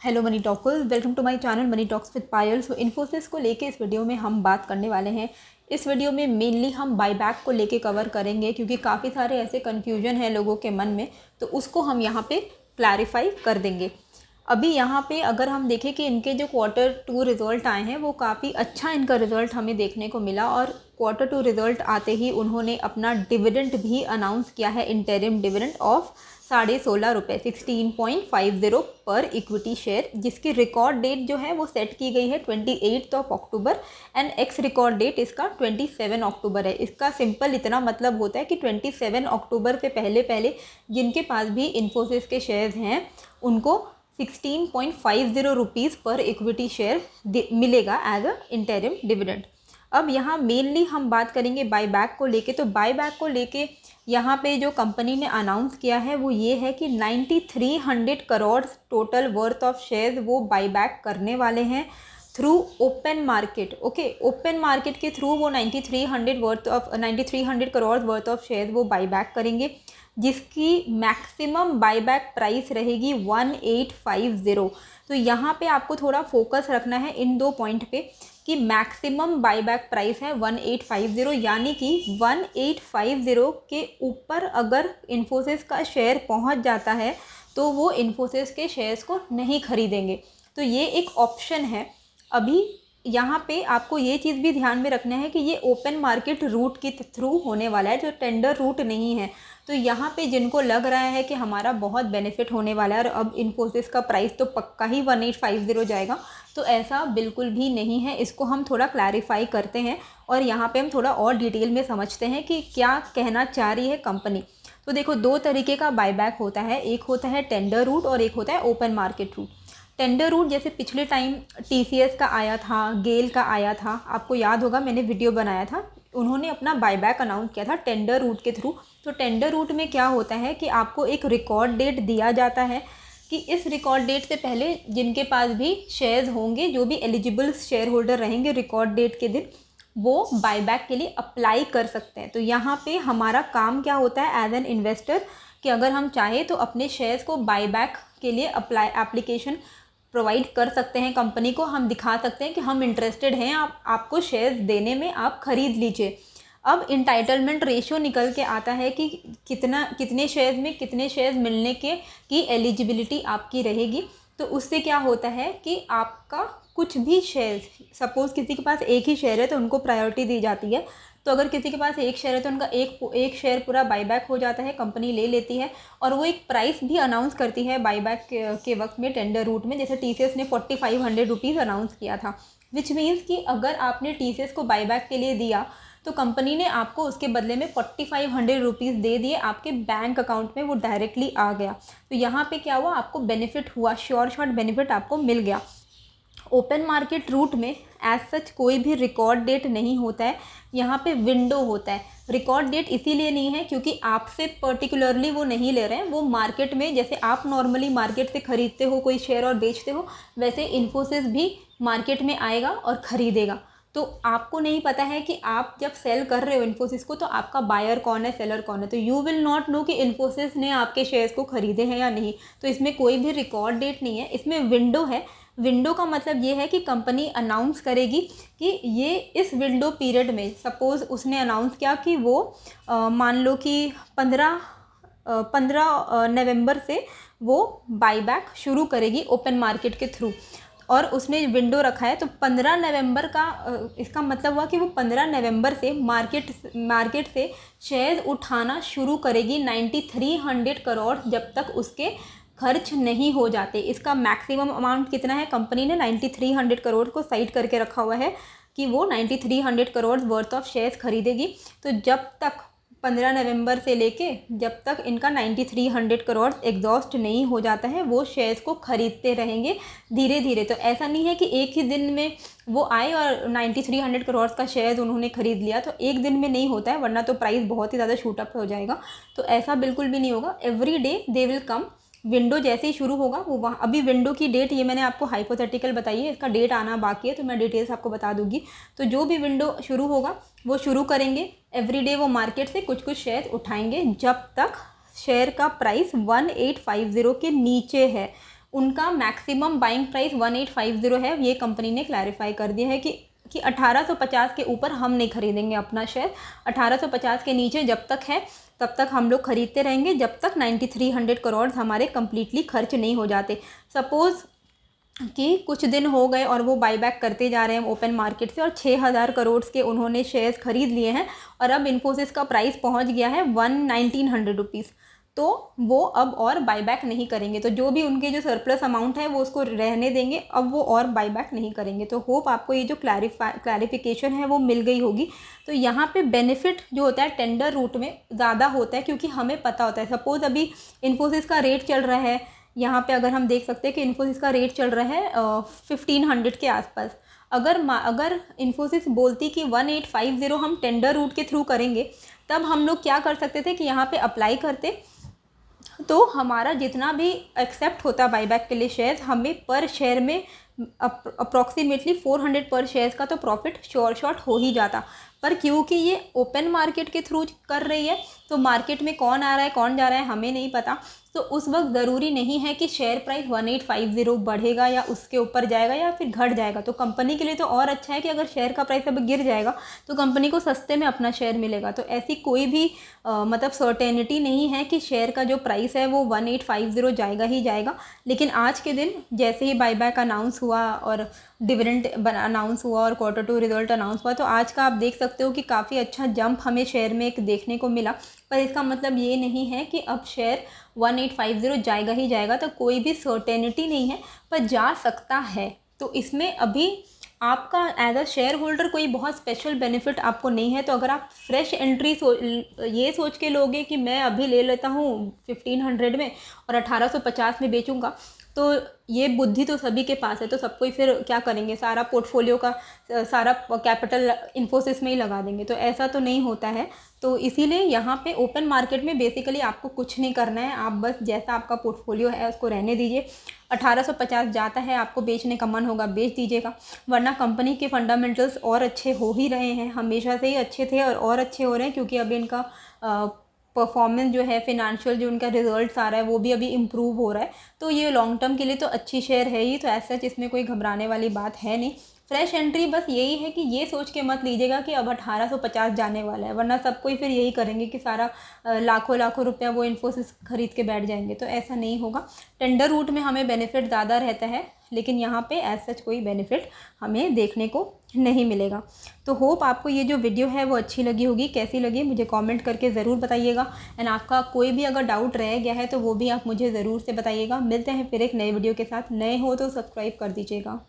Hello money talkers, welcome to my channel money talks with Payal. So Infosys को लेके इस video में हम बात करने वाले हैं। इस वीडियो में मेनली हम बायबैक को लेके कवर करेंगे क्योंकि काफ़ी सारे ऐसे कन्फ्यूजन है लोगों के मन में, तो उसको हम यहाँ पे क्लैरिफाई कर देंगे। अभी यहाँ पे अगर हम देखें कि इनके जो Q2 रिज़ल्ट आए हैं वो काफ़ी अच्छा इनका रिज़ल्ट हमें देखने को मिला और Q2 रिज़ल्ट आते ही उन्होंने अपना डिविडेंड भी अनाउंस किया है, इंटरिम डिविडेंड ऑफ ₹16.50 16.50 पर इक्विटी शेयर, जिसकी रिकॉर्ड डेट जो है वो सेट की गई है 28 October and ex record date इसका 27 अक्टूबर है। इसका सिंपल इतना मतलब होता है कि 27 अक्टूबर के पहले पहले जिनके पास भी इन्फोसिस के शेयर्स हैं उनको 16.50 रुपीज़ पर इक्विटी शेयर मिलेगा एज अ इंटरिम डिविडेंड। अब यहाँ मेनली हम बात करेंगे बायबैक को लेके। तो बायबैक को लेके यहाँ पे जो कंपनी ने अनाउंस किया है वो ये है कि 9300 crore total worth of shares वो बायबैक करने वाले हैं through open market. Okay, open market के थ्रू वो 9300 करोड़ वर्थ ऑफ शेयर्स वो बायबैक करेंगे, जिसकी मैक्सिमम बायबैक प्राइस रहेगी 1850। तो यहाँ पे आपको थोड़ा फोकस रखना है इन दो पॉइंट पे कि मैक्सिमम बायबैक प्राइस है 1850, यानी कि 1850 के ऊपर अगर इन्फोसिस का शेयर पहुँच जाता है तो वो इन्फोसिस के शेयर्स को नहीं खरीदेंगे। तो ये एक ऑप्शन है। अभी यहाँ पे आपको ये चीज़ भी ध्यान में रखना है कि ये ओपन मार्केट रूट के थ्रू होने वाला है, जो टेंडर रूट नहीं है। तो यहाँ पे जिनको लग रहा है कि हमारा बहुत बेनिफिट होने वाला है और अब इन्फोसिस का प्राइस तो पक्का ही 1850 जाएगा, तो ऐसा बिल्कुल भी नहीं है। इसको हम थोड़ा क्लैरिफाई करते हैं और यहाँ पे हम थोड़ा और डिटेल में समझते हैं कि क्या कहना चाह रही है कंपनी। तो देखो, दो तरीके का बायबैक होता है, एक होता है टेंडर रूट और एक होता है open market route. Tender route जैसे पिछले टाइम TCS का आया था, गेल का आया था, आपको याद होगा मैंने वीडियो बनाया था, उन्होंने अपना बायबैक अनाउंस किया था टेंडर रूट के थ्रू। तो टेंडर रूट में क्या होता है कि आपको एक रिकॉर्ड डेट दिया जाता है कि इस रिकॉर्ड डेट से पहले जिनके पास भी शेयर्स होंगे, जो भी एलिजिबल शेयर होल्डर रहेंगे रिकॉर्ड डेट के दिन, वो बायबैक के लिए अप्लाई कर सकते हैं। तो यहाँ पे हमारा काम क्या होता है एज एन इन्वेस्टर कि अगर हम चाहें तो अपने शेयर्स को बायबैक के लिए एप्लीकेशन प्रोवाइड कर सकते हैं कंपनी को। हम दिखा सकते हैं कि हम इंटरेस्टेड हैं आपको शेयर्स देने में, आप ख़रीद लीजिए। अब इंटाइटलमेंट रेशियो निकल के आता है कि कितने शेयर्स में कितने शेयर्स मिलने की एलिजिबिलिटी आपकी रहेगी। तो उससे क्या होता है कि आपका कुछ भी शेयर्स, सपोज़ किसी के पास एक ही शेयर है तो उनको प्रायोरिटी दी जाती है। तो अगर किसी के पास एक शेयर है तो उनका एक शेयर पूरा बायबैक हो जाता है, कंपनी ले लेती है और वो एक प्राइस भी अनाउंस करती है बायबैक के वक्त में टेंडर रूट में। जैसे TCS ने 4500 रुपीज़ अनाउंस किया था, विच मीन्स कि अगर आपने TCS को बायबैक के लिए दिया तो कंपनी ने आपको उसके बदले में 4500 रुपीज़ दे दिए, आपके बैंक अकाउंट में वो डायरेक्टली आ गया। तो यहाँ पे क्या हुआ, आपको बेनिफिट हुआ, शॉर्ट बेनिफिट आपको मिल गया। ओपन मार्केट रूट में एज सच कोई भी रिकॉर्ड डेट नहीं होता है, यहाँ पे विंडो होता है। रिकॉर्ड डेट इसीलिए नहीं है क्योंकि आपसे पर्टिकुलरली वो नहीं ले रहे हैं, वो मार्केट में जैसे आप नॉर्मली मार्केट से ख़रीदते हो कोई शेयर और बेचते हो, वैसे इन्फोसिस भी मार्केट में आएगा और ख़रीदेगा। तो आपको नहीं पता है कि आप जब सेल कर रहे हो इन्फोसिस को तो आपका बायर कौन है, सेलर कौन है। तो यू विल नॉट नो कि इन्फोसिस ने आपके शेयर्स को ख़रीदे हैं या नहीं। तो इसमें कोई भी रिकॉर्ड डेट नहीं है, इसमें विंडो है। विंडो का मतलब ये है कि कंपनी अनाउंस करेगी कि ये इस विंडो पीरियड में, सपोज़ उसने अनाउंस किया कि वो मान लो कि 15 नवंबर से वो बायबैक शुरू करेगी ओपन मार्केट के थ्रू, और उसने विंडो रखा है। तो 15 नवंबर का इसका मतलब हुआ कि वो 15 नवंबर से मार्केट से शेयर उठाना शुरू करेगी 9300 करोड़, जब तक उसके खर्च नहीं हो जाते। इसका मैक्सिमम अमाउंट कितना है, कंपनी ने 9300 करोड़ को साइड करके रखा हुआ है कि वो 9300 करोड़ वर्थ ऑफ शेयर्स खरीदेगी। तो जब तक 15 नवंबर से लेके जब तक इनका 9300 करोड़ एग्जॉस्ट नहीं हो जाता है, वो शेयर्स को ख़रीदते रहेंगे धीरे धीरे। तो ऐसा नहीं है कि एक ही दिन में वो आए और 9300 करोड़ का शेयर्स उन्होंने ख़रीद लिया। तो एक दिन में नहीं होता है, वरना तो प्राइस बहुत ही ज़्यादा शूट अप हो जाएगा। तो ऐसा बिल्कुल भी नहीं होगा। Every day they will come. Window जैसे ही शुरू होगा वो वहाँ, अभी विंडो की डेट ये मैंने आपको हाइपोथेटिकल बताई है, इसका डेट आना बाकी है तो मैं डिटेल्स आपको बता दूंगी। तो जो भी विंडो शुरू होगा वो शुरू करेंगे, एवरीडे वो मार्केट से कुछ शेयर उठाएंगे जब तक शेयर का प्राइस 1850 के नीचे है। उनका मैक्सिमम बाइंग प्राइस 1850 है। ये कंपनी ने क्लैरिफाई कर दिया है कि 1850 के ऊपर हम नहीं खरीदेंगे अपना शेयर। 1850 के नीचे जब तक है तब तक हम लोग खरीदते रहेंगे, जब तक 9300 करोड़ हमारे कम्प्लीटली खर्च नहीं हो जाते। सपोज़ कि कुछ दिन हो गए और वो बाईबैक करते जा रहे हैं ओपन मार्केट से और 6000 करोड़ के उन्होंने शेयर्स खरीद लिए हैं और अब इन्फोसिस का प्राइस पहुंच गया है 1900 रुपीज़, तो वो अब और बाईबैक नहीं करेंगे। तो जो भी उनके जो सरप्लस अमाउंट है वो उसको रहने देंगे, अब वो और बाईबैक नहीं करेंगे। तो होप आपको ये जो क्लैरिफिकेशन है वो मिल गई होगी। तो यहाँ पे बेनिफिट जो होता है टेंडर रूट में ज़्यादा होता है, क्योंकि हमें पता होता है। सपोज़ अभी इन्फोसिस का रेट चल रहा है, यहाँ पे अगर हम देख सकते हैं कि इन्फोसिस का रेट चल रहा है 1500 के आसपास। अगर इन्फोसिस बोलती कि 1850 हम टेंडर रूट के थ्रू करेंगे, तब हम लोग क्या कर सकते थे कि यहाँ पे अप्लाई करते, तो हमारा जितना भी एक्सेप्ट होता बाईबैक के लिए शेयर्स, हमें पर शेयर में अप्रॉक्सीमेटली 400 पर शेयर्स का तो प्रॉफिट श्योर शॉट हो ही जाता। पर क्योंकि ये ओपन मार्केट के थ्रू कर रही है, तो मार्केट में कौन आ रहा है कौन जा रहा है हमें नहीं पता। तो उस वक्त ज़रूरी नहीं है कि शेयर प्राइस 1850 बढ़ेगा या उसके ऊपर जाएगा या फिर घट जाएगा। तो कंपनी के लिए तो और अच्छा है कि अगर शेयर का प्राइस अब गिर जाएगा तो कंपनी को सस्ते में अपना शेयर मिलेगा। तो ऐसी कोई भी मतलब सर्टेनिटी नहीं है कि शेयर का जो प्राइस है वो 1850 जाएगा ही जाएगा। लेकिन आज के दिन जैसे ही बाईबैक अनाउंस हुआ और डिविडेंड अनाउंस हुआ और Q2 रिजल्ट अनाउंस हुआ, तो आज का आप देख सकते हो कि काफ़ी अच्छा जंप हमें शेयर में एक देखने को मिला। पर इसका मतलब ये नहीं है कि अब शेयर 1850 जाएगा ही जाएगा, तो कोई भी सर्टेनिटी नहीं है, पर जा सकता है। तो इसमें अभी आपका एज अ शेयर होल्डर कोई बहुत स्पेशल बेनिफिट आपको नहीं है। तो अगर आप फ्रेश एंट्री ये सोच के लोगे कि मैं अभी ले लेता हूँ 1500 में और 1850 में बेचूंगा, तो ये बुद्धि तो सभी के पास है। तो सब कोई फिर क्या करेंगे, सारा पोर्टफोलियो का सारा कैपिटल इन्फोसिस में ही लगा देंगे। तो ऐसा तो नहीं होता है। तो इसीलिए यहाँ पे ओपन मार्केट में बेसिकली आपको कुछ नहीं करना है, आप बस जैसा आपका पोर्टफोलियो है उसको रहने दीजिए। 1850 जाता है, आपको बेचने का मन होगा बेच दीजिएगा, वरना कंपनी के फंडामेंटल्स और अच्छे हो ही रहे हैं, हमेशा से ही अच्छे थे और अच्छे हो रहे हैं, क्योंकि अभी इनका परफॉर्मेंस जो है, फिनेंशियल जो उनका रिजल्ट्स आ रहा है वो भी अभी इम्प्रूव हो रहा है। तो ये लॉन्ग टर्म के लिए तो अच्छी शेयर है ही। तो ऐसा इसमें कोई घबराने वाली बात है नहीं। फ्रेश एंट्री बस यही है कि ये सोच के मत लीजिएगा कि अब 1850 जाने वाला है, वरना सब कोई फिर यही करेंगे कि सारा लाखों लाखों रुपया वो इन्फोसिस खरीद के बैठ जाएंगे। तो ऐसा नहीं होगा। टेंडर रूट में हमें बेनिफिट ज़्यादा रहता है, लेकिन यहाँ पे एज सच कोई बेनिफिट हमें देखने को नहीं मिलेगा। तो होप आपको ये जो वीडियो है वो अच्छी लगी होगी। कैसी लगी मुझे कमेंट करके ज़रूर बताइएगा। एंड आपका कोई भी अगर डाउट रह गया है तो वो भी आप मुझे ज़रूर से बताइएगा। मिलते हैं फिर एक नए वीडियो के साथ। नए हो तो सब्सक्राइब कर दीजिएगा।